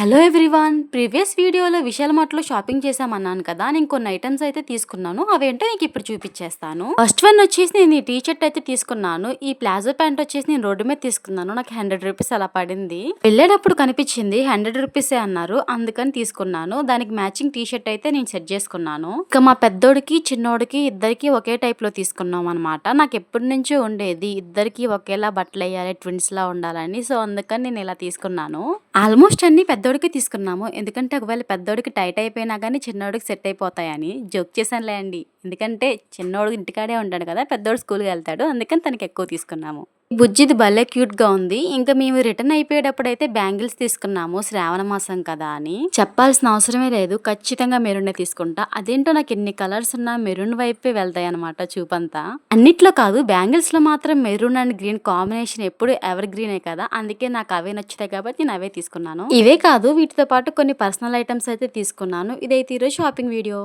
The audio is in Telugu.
Hello everyone! ప్రీవియస్ వీడియోలో విశాల్ మార్ట్‌లో షాపింగ్ చేశామన్నాను కదా! నేను కొన్ని ఐటెమ్స్ అయితే తీసుకున్నాను. అవేంటో నీకిప్పుడు చూపిచ్చేస్తాను. ఫస్ట్ వన్ వచ్చేసి నేను ఈ టీ షర్ట్ అయితే తీసుకున్నాను. ఈ ప్లాజో ప్యాంట్ వచ్చేసి నేను రోడ్డు మీద తీసుకున్నాను. నాకు రూ. 100 అలా పడింది. వెళ్ళేటప్పుడు కనిపిచ్చింది రూ. 100 అన్నారు. అందుకని తీసుకున్నాను. దానికి మ్యాచింగ్ టీ షర్ట్ అయితే నేను సెట్ చేసుకున్నాను. ఇక మా పెద్దోడికి, చిన్నోడికి ఇద్దరికీ ఒకే టైప్‌లో తీసుకున్నామనమాట. నాకెప్పటినుంచో ఉండేది ఇద్దరికీ ఒకేలా బట్టలెయ్యాలి, ట్విన్స్‌లా ఉండాలని. సో, అందుకని నేను ఇలా తీసుకున్నాను. ఆల్మోస్ట్ అన్నీ పెద్దోడికి తీసుకున్నాము. ఎందుకంటే ఒకవేళ పెద్దోడికి టైట్ అయిపోయినా గానీ చిన్నోడికి సెట్ అయిపోతాయని. జోక్ చేశానులే అండి. ఎందుకంటే చిన్నోడు ఇంటికాడే ఉంటాడు కదా! పెద్దోడు స్కూల్‌కెళ్తాడు. అందుకని తనకెక్కువ తీసుకున్నాము. బుజ్జిది భలే క్యూట్‌గా ఉంది. ఇంకా మేము రిటర్న్ అయిపోయేటప్పుడైతే బ్యాంగిల్స్ తీసుకున్నాము. శ్రావణ మాసం కదా అని. చెప్పాల్సిన అవసరమే లేదు. ఖచ్చితంగా మెరూనే తీసుకుంటా. అదేంటో నాకు ఎన్ని కలర్స్ ఉన్నా మెరూన్ వైపే వెళ్తాయన్నమాట చూపంతా. అన్నిట్లో కాదు బ్యాంగిల్స్‌లో మాత్రం మెరూన్ అండ్ గ్రీన్ కాంబినేషన్ ఎప్పుడు ఎవర్ గ్రీనే కదా! అందుకే నాకు అవే నచ్చుతాయి కాబట్టి నేను అవే తీసుకున్నాను. ఇవే కాదు వీటితో పాటు కొన్ని పర్సనల్ ఐటెమ్స్ అయితే తీసుకున్నాను. ఇదైతే ఈరోజు షాపింగ్ వీడియో.